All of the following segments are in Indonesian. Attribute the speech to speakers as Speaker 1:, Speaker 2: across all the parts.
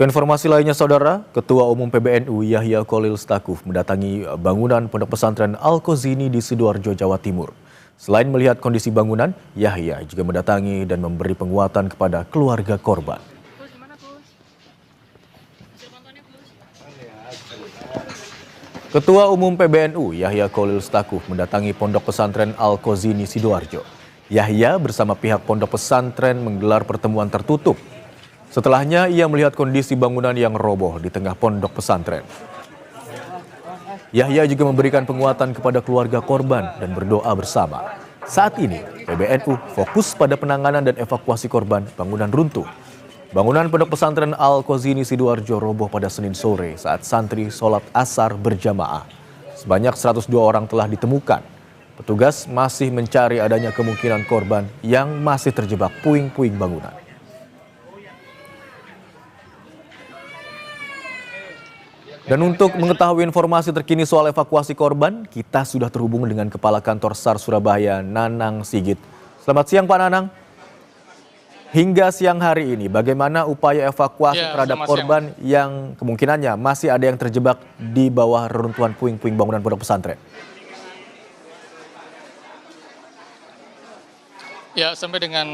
Speaker 1: Keinformasi lainnya, Saudara, Ketua Umum PBNU Yahya Cholil Stakuf mendatangi bangunan Pondok Pesantren Al-Kozini di Sidoarjo, Jawa Timur. Selain melihat kondisi bangunan, Yahya juga mendatangi dan memberi penguatan kepada keluarga korban. Ketua Umum PBNU Yahya Cholil Stakuf mendatangi Pondok Pesantren Al-Kozini Sidoarjo. Yahya bersama pihak pondok pesantren menggelar pertemuan tertutup. Setelahnya ia melihat kondisi bangunan yang roboh di tengah pondok pesantren. Yahya juga memberikan penguatan kepada keluarga korban dan berdoa bersama. Saat ini PBNU fokus pada penanganan dan evakuasi korban bangunan runtuh. Bangunan pondok pesantren Al-Kozini Sidoarjo roboh pada Senin sore saat santri sholat asar berjamaah. Sebanyak 102 orang telah ditemukan. Petugas masih mencari adanya kemungkinan korban yang masih terjebak puing-puing bangunan. Dan untuk mengetahui informasi terkini soal evakuasi korban, kita sudah terhubung dengan Kepala Kantor SAR Surabaya, Nanang Sigit. Selamat siang, Pak Nanang. Hingga siang hari ini, bagaimana upaya evakuasi terhadap korban yang kemungkinannya masih ada yang terjebak di bawah reruntuhan puing-puing bangunan pondok pesantren?
Speaker 2: Ya, sampai dengan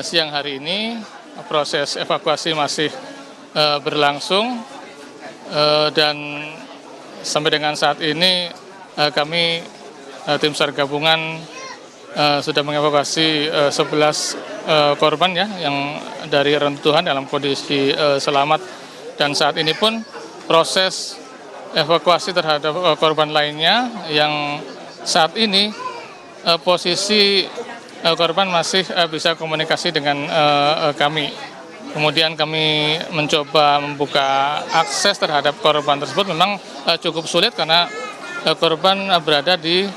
Speaker 2: siang hari ini, proses evakuasi masih berlangsung. Dan sampai dengan saat ini kami tim SAR gabungan sudah mengevakuasi 11 korban ya yang dari reruntuhan dalam kondisi selamat, dan saat ini pun proses evakuasi terhadap korban lainnya yang saat ini posisi korban masih bisa komunikasi dengan kami. Kemudian kami mencoba membuka akses terhadap korban tersebut. Memang cukup sulit karena korban berada di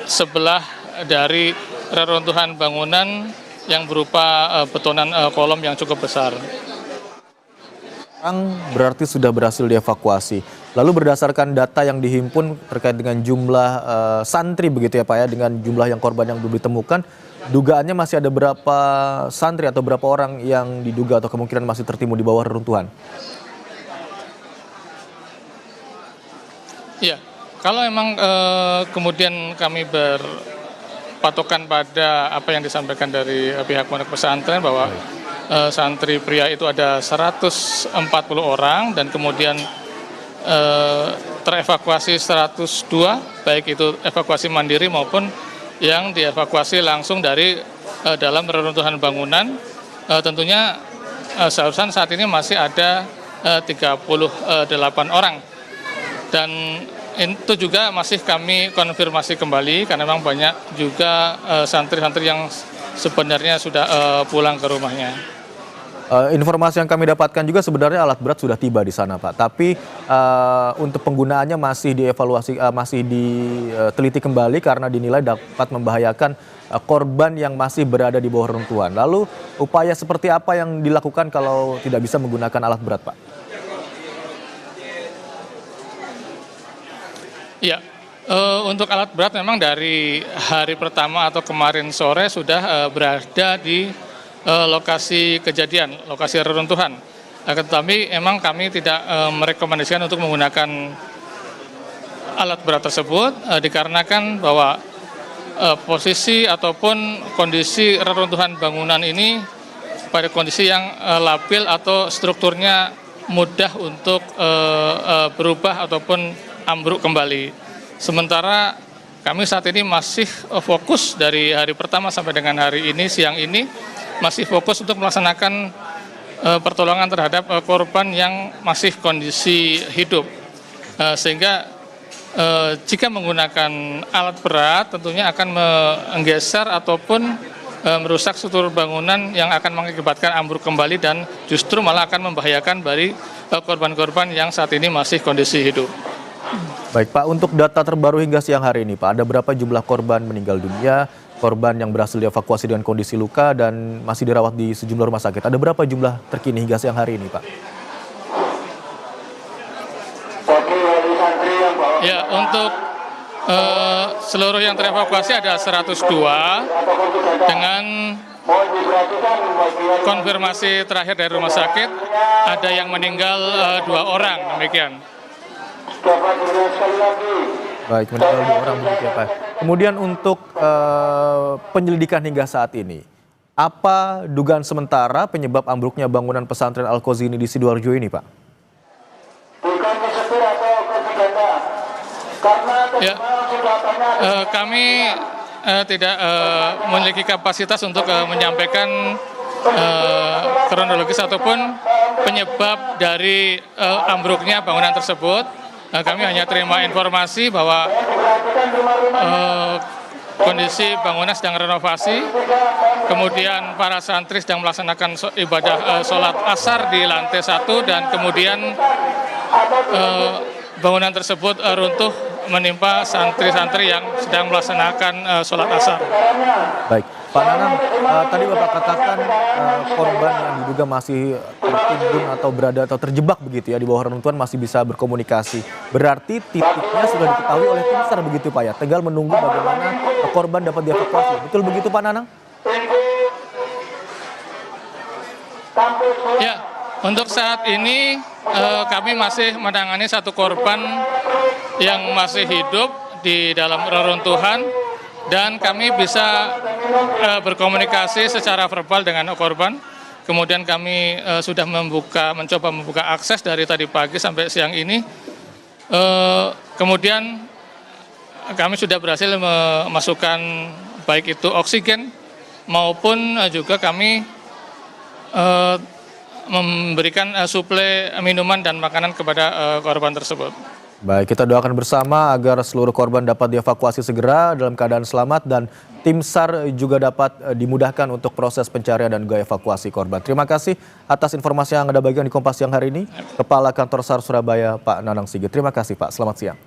Speaker 2: sebelah dari reruntuhan bangunan yang berupa betonan kolom yang cukup besar.
Speaker 1: Berarti sudah berhasil dievakuasi. Lalu berdasarkan data yang dihimpun terkait dengan jumlah santri begitu ya Pak ya, dengan jumlah yang korban yang belum ditemukan, dugaannya masih ada berapa santri atau berapa orang yang diduga atau kemungkinan masih tertimbun di bawah reruntuhan?
Speaker 2: Iya, kalau memang kemudian kami berpatokan pada apa yang disampaikan dari pihak pondok pesantren bahwa santri pria itu ada 140 orang dan kemudian terevakuasi 102, baik itu evakuasi mandiri maupun yang dievakuasi langsung dari dalam reruntuhan bangunan. Tentunya seharusnya saat ini masih ada 38 orang, dan itu juga masih kami konfirmasi kembali karena memang banyak juga santri-santri yang sebenarnya sudah pulang ke rumahnya.
Speaker 1: Informasi yang kami dapatkan juga sebenarnya alat berat sudah tiba di sana Pak, tapi untuk penggunaannya masih dievaluasi, masih diteliti kembali karena dinilai dapat membahayakan korban yang masih berada di bawah reruntuhan. Lalu upaya seperti apa yang dilakukan kalau tidak bisa menggunakan alat berat Pak?
Speaker 2: Ya, untuk alat berat memang dari hari pertama atau kemarin sore sudah berada di lokasi kejadian, lokasi reruntuhan. Tetapi memang kami tidak merekomendasikan untuk menggunakan alat berat tersebut dikarenakan bahwa posisi ataupun kondisi reruntuhan bangunan ini pada kondisi yang labil atau strukturnya mudah untuk berubah ataupun ambruk kembali. Sementara kami saat ini masih fokus dari hari pertama sampai dengan hari ini, siang ini, masih fokus untuk melaksanakan pertolongan terhadap korban yang masih kondisi hidup. Sehingga jika menggunakan alat berat tentunya akan menggeser ataupun merusak struktur bangunan yang akan mengakibatkan ambruk kembali dan justru malah akan membahayakan bagi korban-korban yang saat ini masih kondisi hidup.
Speaker 1: Baik Pak, untuk data terbaru hingga siang hari ini Pak, ada berapa jumlah korban meninggal dunia, korban yang berhasil dievakuasi dengan kondisi luka dan masih dirawat di sejumlah rumah sakit? Ada berapa jumlah terkini hingga siang hari ini Pak?
Speaker 2: Ya, untuk seluruh yang terevakuasi ada 102 dengan konfirmasi terakhir dari rumah sakit ada yang meninggal 2 orang, demikian.
Speaker 1: Baik, meninggal 2 orang begitu ya Pak. Kemudian untuk penyelidikan hingga saat ini, apa dugaan sementara penyebab ambruknya bangunan pesantren Al-Qazini di Sidoarjo ini Pak?
Speaker 2: Ya, kami tidak memiliki kapasitas untuk menyampaikan kronologis ataupun penyebab dari ambruknya bangunan tersebut. Kami hanya terima informasi bahwa kondisi bangunan sedang renovasi, kemudian para santri sedang melaksanakan ibadah sholat asar di lantai 1 dan kemudian bangunan tersebut runtuh menimpa santri-santri yang sedang melaksanakan sholat asar.
Speaker 1: Baik, Pak Nanang, tadi Bapak katakan korban yang diduga masih tertimbun atau berada atau terjebak begitu ya di bawah reruntuhan masih bisa berkomunikasi. Berarti titiknya sudah diketahui oleh tim SAR begitu Pak ya, tinggal menunggu bagaimana korban dapat dievakuasi. Betul begitu Pak Nanang?
Speaker 2: Ya, untuk saat ini kami masih menangani 1 korban yang masih hidup di dalam reruntuhan dan kami bisa berkomunikasi secara verbal dengan korban. Kemudian kami sudah mencoba membuka akses dari tadi pagi sampai siang ini. Kemudian kami sudah berhasil memasukkan baik itu oksigen maupun juga kami memberikan suplai minuman dan makanan kepada korban tersebut.
Speaker 1: Baik, kita doakan bersama agar seluruh korban dapat dievakuasi segera dalam keadaan selamat dan tim SAR juga dapat dimudahkan untuk proses pencarian dan juga evakuasi korban. Terima kasih atas informasi yang Anda bagikan di Kompas siang hari ini. Kepala Kantor SAR Surabaya, Pak Nanang Sigit. Terima kasih Pak, selamat siang.